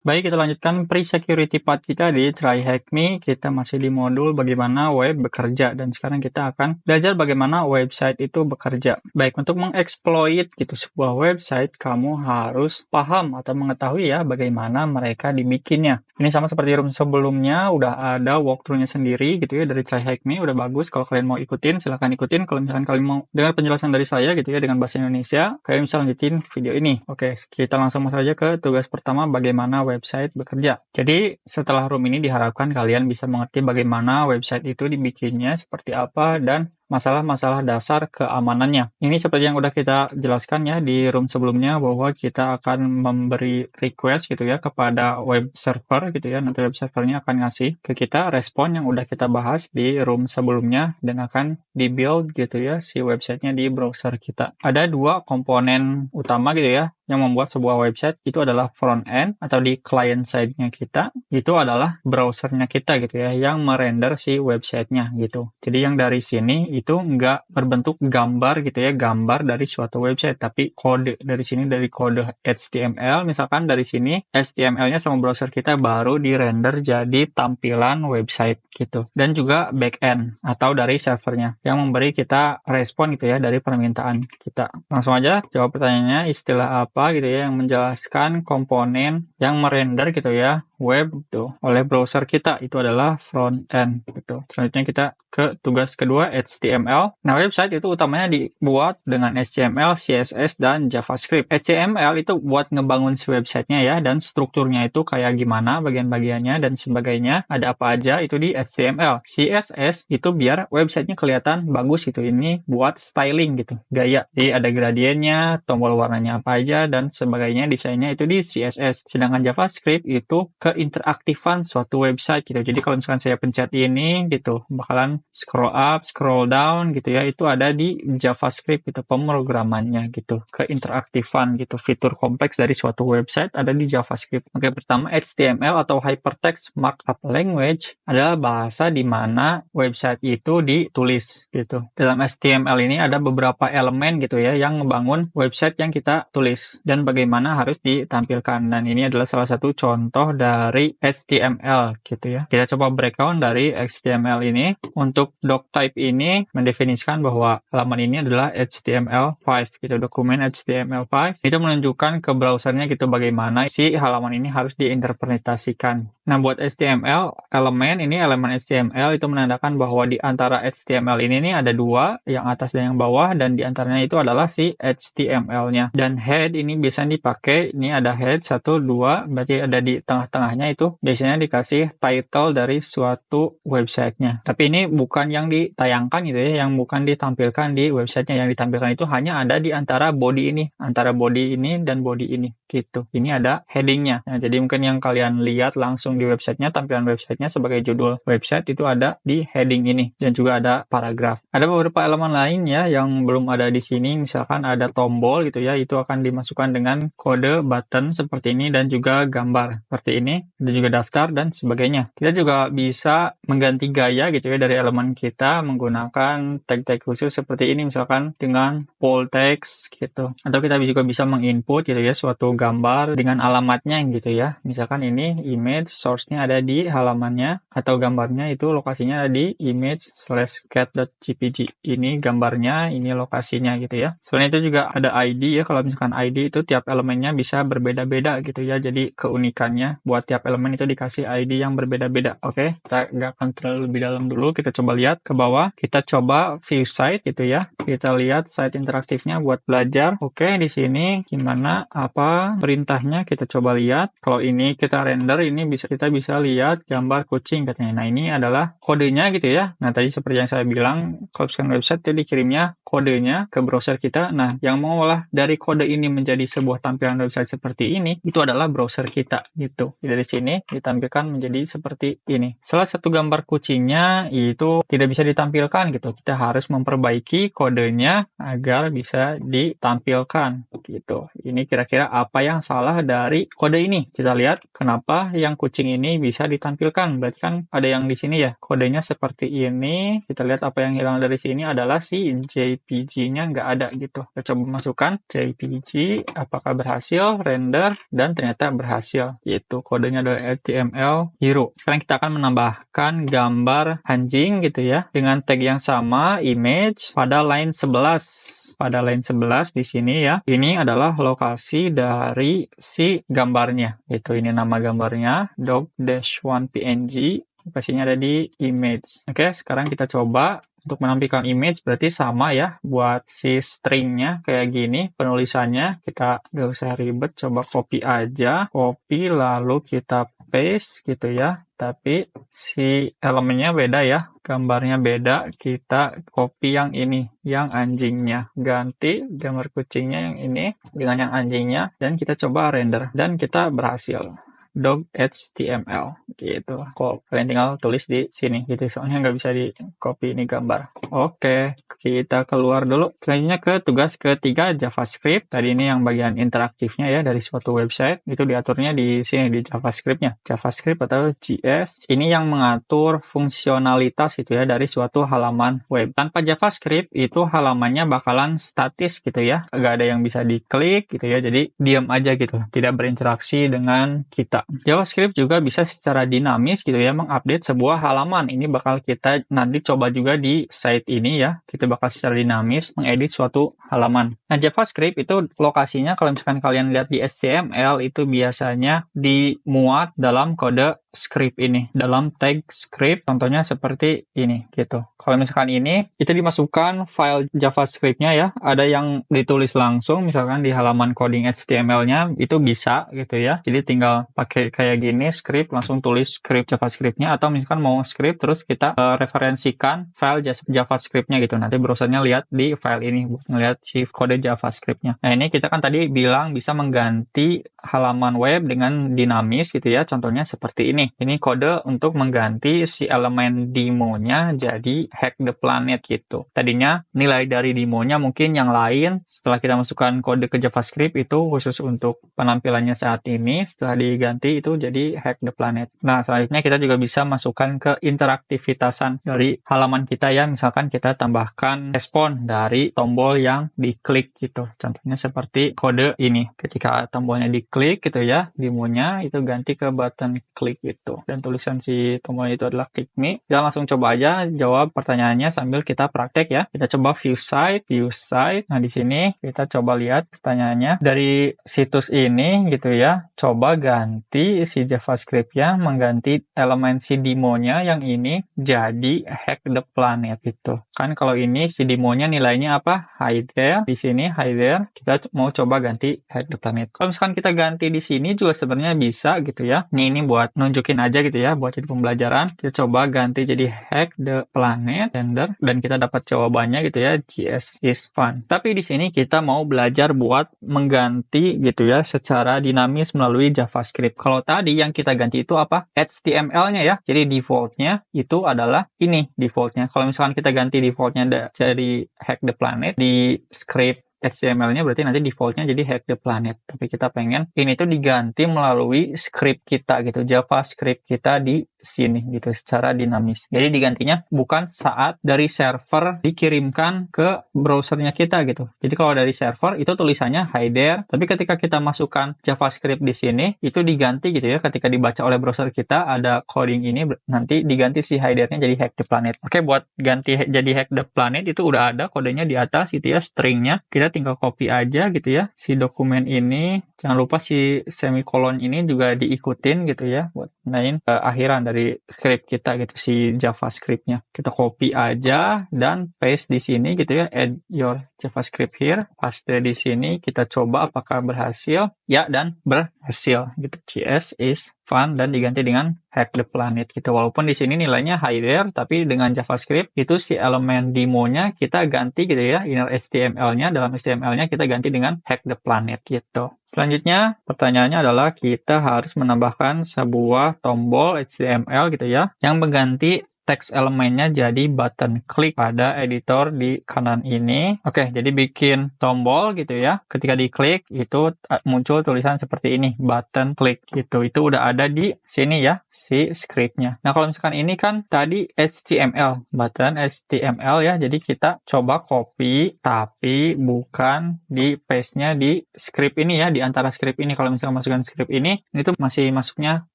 Baik, kita lanjutkan pre-security part kita di Try Hack Me. Kita masih di modul bagaimana web bekerja dan sekarang kita akan belajar bagaimana website itu bekerja. Baik, untuk mengeksploit gitu sebuah website, kamu harus paham atau mengetahui ya bagaimana mereka dibikinnya. Ini sama seperti room sebelumnya, udah ada walkthrough-nya sendiri gitu ya dari Try Hack Me, udah bagus. Kalau kalian mau ikutin, silahkan ikutin. Kalau misalkan kalian mau dengar penjelasan dari saya gitu ya dengan bahasa Indonesia, kalian bisa lanjutin video ini. Oke, kita langsung masuk saja ke tugas pertama, bagaimana website bekerja. Jadi setelah room ini diharapkan kalian bisa mengerti bagaimana website itu dibikinnya, seperti apa, dan masalah-masalah dasar keamanannya. Ini seperti yang udah kita jelaskan ya di room sebelumnya, bahwa kita akan memberi request gitu ya kepada web server gitu ya. Nanti web servernya akan ngasih ke kita respon yang udah kita bahas di room sebelumnya dan akan di-build gitu ya si websitenya di browser kita. Ada dua komponen utama gitu ya yang membuat sebuah website, itu adalah front end atau di client side-nya kita, itu adalah browsernya kita gitu ya, yang merender si websitenya gitu. Jadi yang dari sini itu nggak berbentuk gambar gitu ya, gambar dari suatu website, tapi kode dari sini, dari kode HTML, misalkan dari sini HTML-nya sama browser kita baru di-render jadi tampilan website gitu. Dan juga backend atau dari servernya yang memberi kita respon gitu ya dari permintaan kita. Langsung aja jawab pertanyaannya, istilah apa gitu ya yang menjelaskan komponen yang merender gitu ya web gitu oleh browser kita, itu adalah front end gitu. Selanjutnya kita ke tugas kedua, HTML. Nah, website itu utamanya dibuat dengan HTML, CSS, dan JavaScript. HTML itu buat ngebangun si websitenya ya, dan strukturnya itu kayak gimana, bagian-bagiannya, dan sebagainya. Ada apa aja itu di HTML. CSS itu biar websitenya kelihatan bagus gitu. Ini buat styling gitu, gaya. Jadi ada gradiennya, tombol warnanya apa aja, dan sebagainya, desainnya itu di CSS. Sedangkan JavaScript itu keinteraktifan suatu website gitu. Jadi kalau misalkan saya pencet ini gitu, bakalan scroll up, scroll down gitu ya, itu ada di JavaScript gitu, pemrogramannya gitu, keinteraktifan gitu, fitur kompleks dari suatu website ada di JavaScript. Oke, pertama HTML atau Hypertext Markup Language adalah bahasa di mana website itu ditulis gitu. Dalam HTML ini ada beberapa elemen gitu ya yang ngebangun website yang kita tulis dan bagaimana harus ditampilkan, dan ini adalah salah satu contoh dari HTML gitu ya. Kita coba breakdown dari HTML ini. Untuk doc type ini mendefinisikan bahwa halaman ini adalah HTML5 gitu, dokumen HTML5 itu menunjukkan ke browsernya gitu bagaimana si halaman ini harus diinterpretasikan. Nah, buat HTML elemen ini, elemen HTML itu menandakan bahwa di antara HTML ini nih ada dua, yang atas dan yang bawah, dan di antaranya itu adalah si HTML-nya. Dan head ini biasanya dipakai, ini ada head 1, 2, berarti ada di tengah-tengahnya, itu biasanya dikasih title dari suatu websitenya. Tapi ini bukan yang ditayangkan gitu ya, yang bukan ditampilkan di websitenya. Yang ditampilkan itu hanya ada di antara body ini, antara body ini dan body ini gitu. Ini ada headingnya. Nah, jadi mungkin yang kalian lihat langsung di websitenya, tampilan websitenya sebagai judul website itu ada di heading ini, dan juga ada paragraf. Ada beberapa elemen lain ya yang belum ada di sini, misalkan ada tombol gitu ya, itu akan dimasukkan dengan kode button seperti ini, dan juga gambar seperti ini, dan juga daftar dan sebagainya. Kita juga bisa mengganti gaya gitu ya dari elemen kita menggunakan tag-tag khusus seperti ini, misalkan dengan bold text gitu. Atau kita juga bisa menginput gitu ya suatu gambar dengan alamatnya gitu ya. Misalkan ini image source-nya ada di halamannya, atau gambarnya itu lokasinya ada di image/cat.jpg. Ini gambarnya, ini lokasinya gitu ya. Selain itu juga ada ID ya. Kalau misalkan ID itu tiap elemennya bisa berbeda-beda gitu ya. Jadi keunikannya buat tiap elemen itu dikasih ID yang berbeda-beda. Oke, kita nggak akan terlalu lebih dalam dulu. Kita coba lihat ke bawah. Kita coba view site gitu ya. Kita lihat site interaktifnya buat belajar. Oke, di sini gimana, apa perintahnya, kita coba lihat. Kalau ini kita render, ini kita bisa lihat gambar kucing katanya. Nah, ini adalah kodenya gitu ya. Nah, tadi seperti yang saya bilang, kalau misalkan website itu dikirimnya kodenya ke browser kita. Nah, yang mengolah dari kode ini menjadi sebuah tampilan website seperti ini, itu adalah browser kita gitu. Jadi dari sini ditampilkan menjadi seperti ini. Salah satu gambar kucingnya itu tidak bisa ditampilkan gitu. Kita harus memperbaiki kodenya agar bisa ditampilkan gitu. Ini kira-kira apa yang salah dari kode ini? Kita lihat kenapa yang kucing ini bisa ditampilkan. Berarti kan ada yang di sini ya. Kodenya seperti ini. Kita lihat apa yang hilang dari sini adalah si JPG-nya nggak ada gitu. Kita coba masukkan JPG, apakah berhasil, render, dan ternyata berhasil. Yaitu kodenya adalah HTML hero. Sekarang kita akan menambahkan gambar anjing gitu ya. Dengan tag yang sama, image, pada line 11. Pada line 11 di sini ya. Ini adalah lokasi dari si gambarnya. Itu ini nama gambarnya, dog-1png. Lokasinya ada di image. Oke, sekarang kita coba untuk menampilkan image, berarti sama ya buat si stringnya kayak gini penulisannya. Kita nggak usah ribet, coba copy aja, copy lalu kita paste gitu ya. Tapi si elemennya beda ya, gambarnya beda. Kita copy yang ini, yang anjingnya, ganti gambar kucingnya yang ini dengan yang anjingnya, dan kita coba render dan kita berhasil. Dog HTML gitu. Kok kalian tinggal tulis di sini gitu, soalnya nggak bisa di copy ini gambar. Oke, kita keluar dulu. Selanjutnya ke tugas ketiga, JavaScript. Tadi ini yang bagian interaktifnya ya dari suatu website, itu diaturnya di sini di JavaScript-nya. JavaScript atau JS ini yang mengatur fungsionalitas itu ya dari suatu halaman web. Tanpa JavaScript itu halamannya bakalan statis gitu ya, nggak ada yang bisa diklik gitu ya, jadi diam aja gitu, tidak berinteraksi dengan kita. JavaScript juga bisa secara dinamis gitu ya mengupdate sebuah halaman. Ini bakal kita nanti coba juga di site ini ya. Kita bakal secara dinamis mengedit suatu halaman. Nah, JavaScript itu lokasinya kalau misalkan kalian lihat di HTML itu biasanya dimuat dalam kode script ini, dalam tag script, contohnya seperti ini gitu. Kalau misalkan ini itu dimasukkan file JavaScript-nya ya, ada yang ditulis langsung misalkan di halaman coding HTML-nya itu bisa gitu ya. Jadi tinggal pakai kayak gini script, langsung tulis script JavaScript-nya, atau misalkan mau script terus kita referensikan file JavaScript-nya gitu. Nanti browsernya lihat di file ini buat ngeliat si kode JavaScript-nya. Nah, ini kita kan tadi bilang bisa mengganti halaman web dengan dinamis gitu ya. Contohnya seperti ini. Ini kode untuk mengganti si elemen demonya jadi hack the planet gitu. Tadinya nilai dari demonya mungkin yang lain. Setelah kita masukkan kode ke JavaScript itu khusus untuk penampilannya saat ini. Setelah diganti itu jadi hack the planet. Nah, selanjutnya kita juga bisa masukkan ke interaktivitasan dari halaman kita ya. Misalkan kita tambahkan respon dari tombol yang diklik gitu. Contohnya seperti kode ini. Ketika tombolnya diklik gitu ya, demonya itu ganti ke button klik gitu. Dan tulisan si tombolnya itu adalah click me. Kita langsung coba aja jawab pertanyaannya sambil kita praktek ya. Kita coba view site, view site. Nah, di sini kita coba lihat pertanyaannya. Dari situs ini gitu ya, coba ganti si JavaScript-nya, mengganti elemen si demonya yang ini jadi hack the planet gitu. Kan kalau ini si demonya nilainya apa? Hi there. Di sini hi there. Kita mau coba ganti hack the planet. Kalau misalkan kita ganti di sini juga sebenarnya bisa gitu ya. Ini buat nunjukin aja gitu ya, buat jadi pembelajaran. Kita coba ganti jadi hack the planet, render, dan kita dapat jawabannya gitu ya, JS is fun. Tapi di sini kita mau belajar buat mengganti gitu ya secara dinamis melalui JavaScript. Kalau tadi yang kita ganti itu apa? HTML-nya ya. Jadi default-nya itu adalah ini default-nya. Kalau misalkan kita ganti default-nya jadi hack the planet di script HTML-nya, berarti nanti default-nya jadi hack the planet. Tapi kita pengen ini tuh diganti melalui script kita gitu, JavaScript kita di sini gitu secara dinamis. Jadi digantinya bukan saat dari server dikirimkan ke browsernya kita gitu. Jadi kalau dari server itu tulisannya hi there, tapi ketika kita masukkan JavaScript di sini itu diganti gitu ya, ketika dibaca oleh browser kita ada coding ini nanti diganti si hi there-nya jadi hack the planet. Oke, buat ganti jadi hack the planet itu udah ada kodenya di atas gitu ya, stringnya. Kita tinggal copy aja gitu ya si dokumen ini. Jangan lupa si semikolon ini juga diikutin gitu ya buat nandain akhiran dari script kita gitu, si JavaScript-nya. Kita copy aja dan paste di sini gitu ya, add your JavaScript here, paste di sini, kita coba apakah berhasil, ya dan berhasil gitu. JS is fun dan diganti dengan hack the planet gitu. Walaupun di sini nilainya higher, tapi dengan JavaScript itu si elemen demo-nya kita ganti gitu ya, inner HTML-nya, dalam HTML-nya kita ganti dengan hack the planet gitu. Selanjutnya, pertanyaannya adalah kita harus menambahkan sebuah tombol HTML gitu ya, yang mengganti teks elemennya jadi button klik pada editor di kanan ini. Oke, jadi bikin tombol gitu ya. Ketika diklik itu muncul tulisan seperti ini, button klik gitu. Itu udah ada di sini ya, si scriptnya. Nah, kalau misalkan ini kan tadi HTML, button HTML ya. Jadi kita coba copy, tapi bukan di paste-nya di script ini ya, di antara script ini. Kalau misalkan masukkan script ini, itu masih masuknya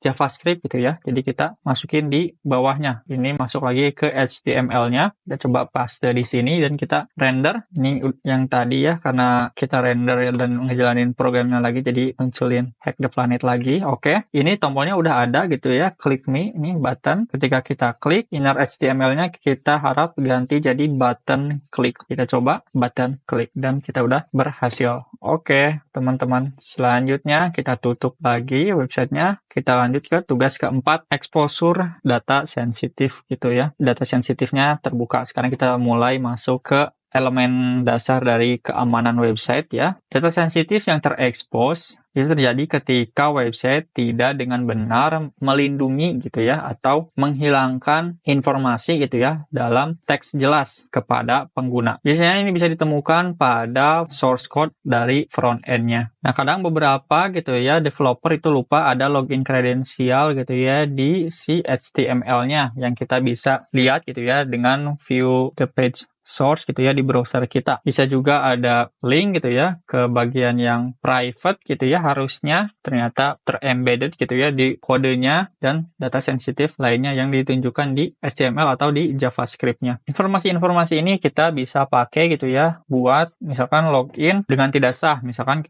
JavaScript gitu ya. Jadi kita masukin di bawahnya. Ini masuk lagi ke HTML-nya. Kita coba paste di sini dan kita render. Ini yang tadi ya, karena kita render dan ngejalanin programnya lagi, jadi munculin hack the planet lagi. Oke, ini tombolnya udah ada gitu ya. Click me, ini button. Ketika kita klik, inner HTML-nya kita harap ganti jadi button klik. Kita coba button klik dan kita udah berhasil. Oke, teman-teman. Selanjutnya kita tutup lagi websitenya. Kita lanjut ke tugas keempat, exposure data sensitif gitu ya. Data sensitifnya terbuka. Sekarang kita mulai masuk ke elemen dasar dari keamanan website ya. Data sensitif yang terekspos itu terjadi ketika website tidak dengan benar melindungi gitu ya, atau menghilangkan informasi gitu ya dalam teks jelas kepada pengguna. Biasanya ini bisa ditemukan pada source code dari front end-nya. Nah, kadang beberapa gitu ya developer itu lupa ada login kredensial gitu ya di si HTML-nya yang kita bisa lihat gitu ya dengan view the page source gitu ya di browser kita. Bisa juga ada link gitu ya ke bagian yang private gitu ya, harusnya ternyata terembedded gitu ya di kodenya dan data sensitif lainnya yang ditunjukkan di HTML atau di JavaScript-nya. Informasi-informasi ini kita bisa pakai gitu ya buat misalkan login dengan tidak sah. Misalkan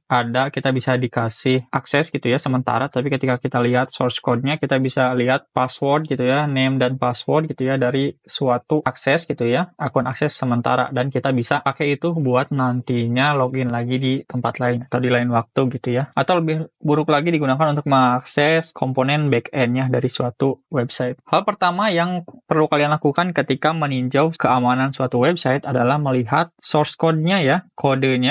kita bisa dikasih akses gitu ya sementara, tapi ketika kita lihat source code-nya kita bisa lihat password gitu ya, name dan password gitu ya dari suatu akses gitu ya, akun akses sementara, dan kita bisa pakai itu buat nantinya login lagi di tempat lain atau di lain waktu gitu ya. Atau lebih buruk lagi digunakan untuk mengakses komponen back-end-nya dari suatu website. Hal pertama yang perlu kalian lakukan ketika meninjau keamanan suatu website adalah melihat source code-nya ya, kode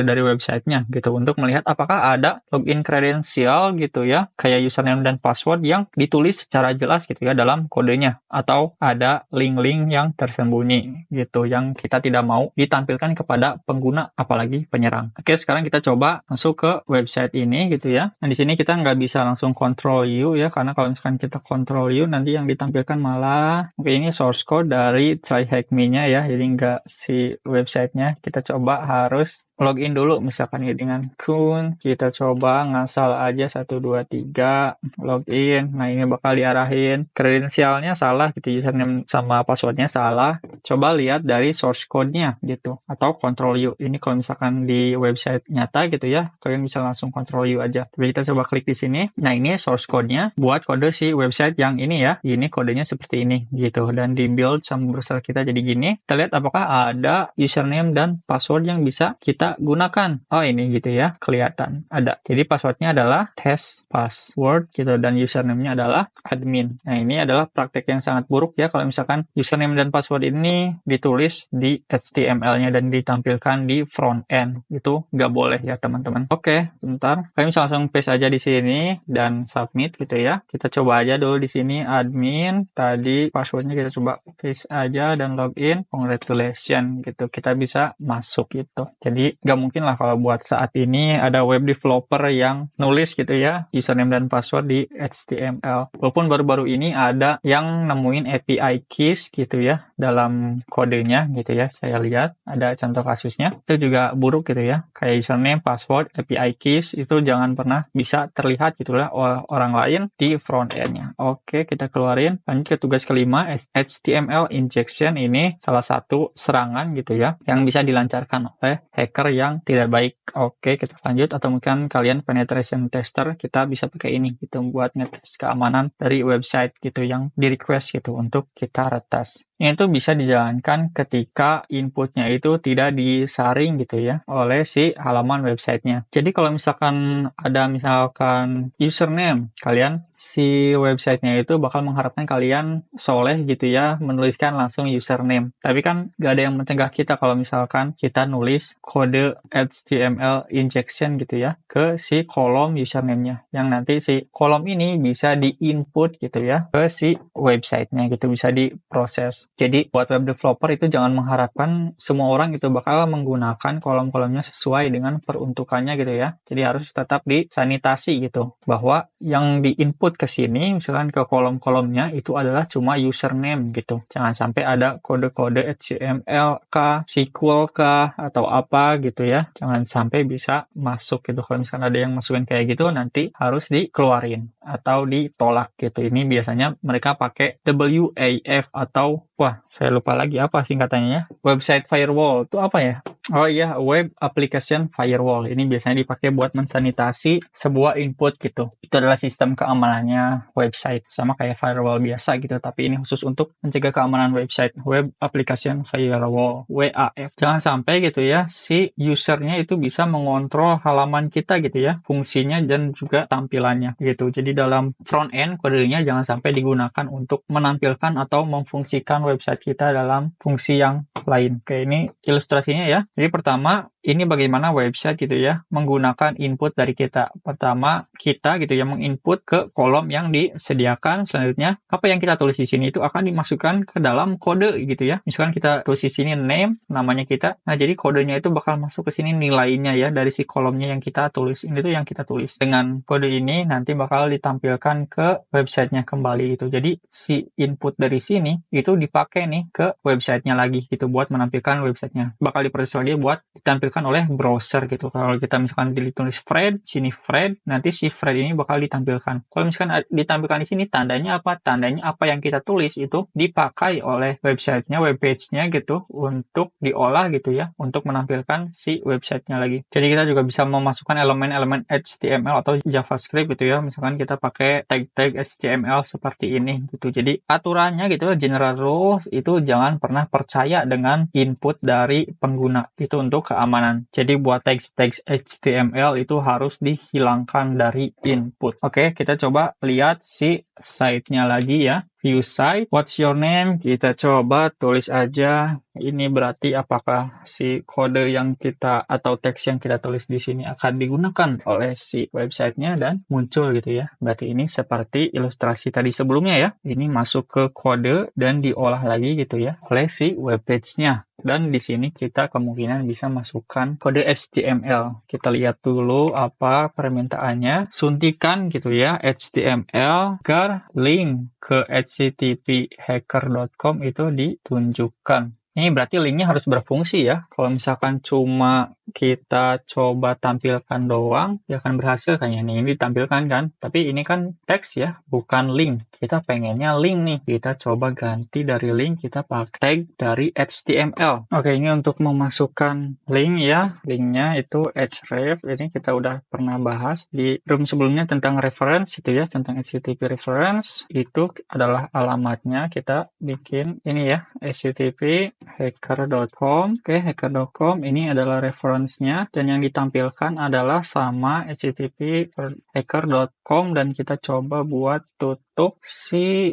dari websitenya gitu, untuk melihat apakah ada login kredensial gitu ya, kayak username dan password yang ditulis secara jelas gitu ya dalam kodenya, atau ada link-link yang tersembunyi gitu yang kita tidak mau ditampilkan kepada pengguna apalagi penyerang. Oke, sekarang kita coba masuk ke website ini gitu ya. Nah, di sini kita nggak bisa langsung control U ya, karena kalau misalkan kita control U nanti yang ditampilkan malah ini source code dari TryHackMe-nya ya, jadi nggak si websitenya. Kita coba harus login dulu misalkan ya dengan kun, kita coba ngasal aja 1 2 3 login. Nah, ini bakal diarahin kredensialnya salah gitu, username sama passwordnya salah. Coba lihat dari source code-nya gitu, atau control U. Ini kalau misalkan di website nyata gitu ya, kalian bisa langsung control U aja. Tapi kita coba klik di sini. Nah, ini source code-nya buat kode si website yang ini ya. Ini kodenya seperti ini gitu, dan di build sama browser kita jadi gini. Kita lihat apakah ada username dan password yang bisa kita gunakan. Oh, ini gitu ya, kelihatan ada. Jadi passwordnya adalah test password gitu, dan username-nya adalah admin. Nah, ini adalah praktek yang sangat buruk ya kalau misalkan username dan password ini ditulis di HTML-nya dan ditampilkan di front end. Itu nggak boleh ya teman-teman. Oke, bentar. Kalian bisa langsung paste aja di sini dan submit gitu ya. Kita coba aja dulu di sini admin. Tadi passwordnya kita coba paste aja dan login. Congratulations gitu. Kita bisa masuk gitu. Jadi nggak mungkin lah kalau buat saat ini ada web developer yang nulis gitu ya username dan password di HTML. Walaupun baru-baru ini ada yang nemuin API keys gitu ya dalam kodenya gitu ya. Saya lihat ada contoh kasusnya. Itu juga buruk gitu ya. Kayak username, password, API keys itu jangan pernah bisa terlihat gitu lah orang lain di front end-nya. Oke, kita keluarin. Lanjut ke tugas kelima, HTML injection. Ini salah satu serangan gitu ya yang bisa dilancarkan oleh hacker hacker yang tidak baik. Oke, kita lanjut. Atau mungkin kalian penetration tester, kita bisa pakai ini gitu buat ngetes keamanan dari website gitu yang di request gitu untuk kita retas. Ini tuh bisa dijalankan ketika inputnya itu tidak disaring gitu ya oleh si halaman websitenya. Jadi kalau misalkan ada misalkan username kalian, si websitenya itu bakal mengharapkan kalian soleh gitu ya menuliskan langsung username. Tapi kan gak ada yang mencegah kita kalau misalkan kita nulis kode HTML injection gitu ya ke si kolom username-nya. Yang nanti si kolom ini bisa di-input gitu ya ke si websitenya gitu, bisa diproses. Jadi buat web developer itu jangan mengharapkan semua orang itu bakal menggunakan kolom-kolomnya sesuai dengan peruntukannya gitu ya. Jadi harus tetap disanitasi gitu. Bahwa yang di-input ke sini, misalkan ke kolom-kolomnya itu adalah cuma username gitu. Jangan sampai ada kode-kode HTML kah, SQL kah, atau apa gitu ya. Jangan sampai bisa masuk gitu. Kalau misalkan ada yang masukin kayak gitu, nanti harus dikeluarin atau ditolak gitu. Ini biasanya mereka pakai WAF atau saya lupa lagi apa singkatannya ya. Website firewall itu apa ya? Oh iya, Web Application Firewall. Ini biasanya dipakai buat mensanitasi sebuah input gitu. Itu adalah sistem keamanannya website. Sama kayak firewall biasa gitu, tapi ini khusus untuk mencegah keamanan website. Web Application Firewall, WAF. Jangan sampai gitu ya, si usernya itu bisa mengontrol halaman kita gitu ya, fungsinya dan juga tampilannya gitu. Jadi dalam front end, kodenya jangan sampai digunakan untuk menampilkan atau memfungsikan website kita dalam fungsi yang lain. Oke, ini ilustrasinya ya. Jadi pertama, ini bagaimana website gitu ya menggunakan input dari kita. Pertama, kita gitu ya menginput ke kolom yang disediakan. Selanjutnya, apa yang kita tulis di sini itu akan dimasukkan ke dalam kode gitu ya. Misalkan kita tulis di sini name, namanya kita. Nah, jadi kodenya itu bakal masuk ke sini nilainya ya dari si kolomnya yang kita tulis. Ini tuh yang kita tulis. Dengan kode ini nanti bakal ditampilkan ke websitenya kembali gitu. Jadi si input dari sini itu dipakai nih ke websitenya lagi gitu buat menampilkan websitenya. Bakal diproses lagi buat ditampilkan oleh browser gitu. Kalau kita misalkan ditulis Fred, sini Fred, nanti si Fred ini bakal ditampilkan. Kalau misalkan ditampilkan di sini tandanya apa? Tandanya apa yang kita tulis itu dipakai oleh websitenya, webpage-nya gitu untuk diolah gitu ya, untuk menampilkan si websitenya lagi. Jadi kita juga bisa memasukkan elemen-elemen HTML atau JavaScript gitu ya. Misalkan kita pakai tag-tag HTML seperti ini gitu. Jadi aturannya gitu, general rules itu jangan pernah percaya dengan input dari pengguna. Itu untuk keamanan. Jadi buat teks-teks HTML itu harus dihilangkan dari input. Oke, kita coba lihat si site-nya lagi ya. View site, what's your name? Kita coba tulis aja. Ini berarti apakah si kode yang kita atau teks yang kita tulis di sini akan digunakan oleh si websitenya dan muncul gitu ya. Berarti ini seperti ilustrasi tadi sebelumnya ya. Ini masuk ke kode dan diolah lagi gitu ya oleh si webpage-nya. Dan di sini kita kemungkinan bisa masukkan kode HTML. Kita lihat dulu apa permintaannya. Suntikan gitu ya HTML agar link ke http://hacker.com itu ditunjukkan. Ini berarti linknya harus berfungsi ya. Kalau misalkan cuma kita coba tampilkan doang, ya akan berhasil kan ya. Ini ditampilkan kan. Tapi ini kan teks ya, bukan link. Kita pengennya link nih. Kita coba ganti dari link, kita pakai tag dari HTML. Oke, ini untuk memasukkan link ya. Linknya itu href. Ini kita udah pernah bahas di room sebelumnya tentang reference itu ya, tentang HTTP reference. Itu adalah alamatnya. Kita bikin ini ya, HTTP hacker.com. Oke, hacker.com ini adalah reference-nya dan yang ditampilkan adalah sama http hacker.com dan kita coba buat tutup si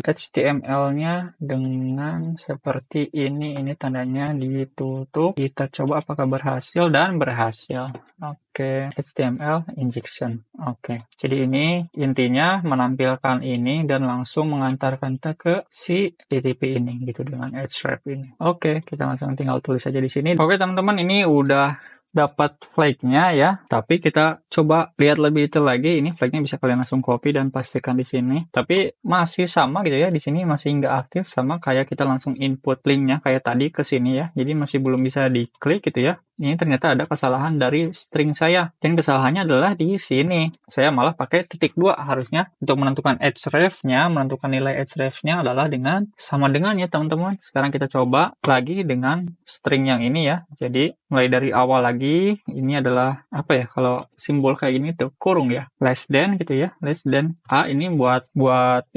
HTML-nya dengan seperti ini. Ini tandanya ditutup. Kita coba apakah berhasil dan berhasil. Oke, HTML injection. Oke, jadi ini intinya menampilkan ini dan langsung mengantarkan kita ke si HTTP ini gitu dengan href ini. Oke, kita langsung tinggal tulis aja di sini. Oke, teman-teman, ini udah dapat flag-nya ya, tapi kita coba lihat lebih detail lagi. Ini flag-nya bisa kalian langsung copy dan pastikan di sini. Tapi masih sama gitu ya, di sini masih nggak aktif sama kayak kita langsung input link-nya kayak tadi ke sini ya. Jadi masih belum bisa diklik gitu ya. ini ternyata ada kesalahan dari string saya. Dan kesalahannya adalah di sini. Saya malah pakai titik 2 harusnya untuk menentukan href-nya, menentukan nilai href-nya adalah dengan sama dengan ya teman-teman. Sekarang kita coba lagi dengan string yang ini ya. Jadi mulai dari awal lagi, ini adalah apa ya, kalau simbol kayak gini tuh kurung ya, less than gitu ya, less than A ini buat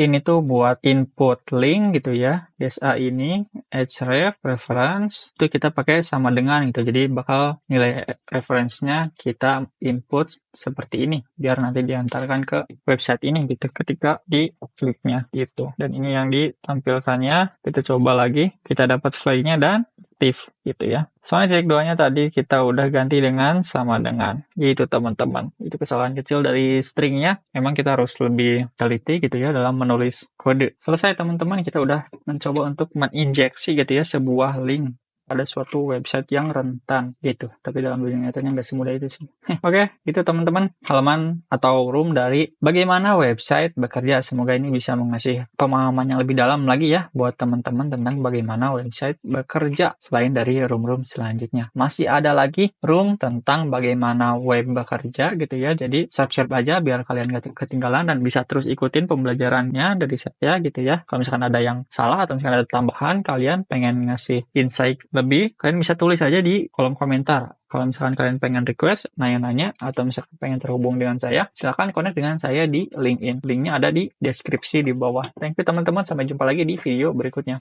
ini tuh buat input link gitu ya. SA ini href reference itu kita pakai sama dengan gitu. Jadi bakal nilai reference-nya kita input seperti ini biar nanti diantarkan ke website ini gitu ketika di kliknya gitu. Dan ini yang ditampilkannya. Kita coba lagi, kita dapat flag-nya dan aktif gitu ya. Soalnya titik 2-nya tadi kita udah ganti dengan sama dengan gitu teman-teman. Itu kesalahan kecil dari stringnya. Memang kita harus lebih teliti gitu ya dalam menulis kode. Selesai teman-teman, kita udah mencoba untuk menginjeksi gitu ya sebuah link pada suatu website yang rentan gitu. Tapi dalam dunia nyatanya nggak semudah itu sih. Oke, itu teman-teman halaman atau room dari bagaimana website bekerja. Semoga ini bisa mengasih pemahaman yang lebih dalam lagi ya buat teman-teman tentang bagaimana website bekerja selain dari room-room selanjutnya. Masih ada lagi room tentang bagaimana web bekerja gitu ya. Jadi subscribe aja biar kalian gak ketinggalan dan bisa terus ikutin pembelajarannya dari saya gitu ya. Kalau misalkan ada yang salah atau misalkan ada tambahan, kalian pengen ngasih insight lebih, kalian bisa tulis aja di kolom komentar. Kalau misalkan kalian pengen request, nanya-nanya, atau misalkan pengen terhubung dengan saya, silahkan connect dengan saya di LinkedIn. Linknya ada di deskripsi di bawah. Thank you teman-teman, sampai jumpa lagi di video berikutnya.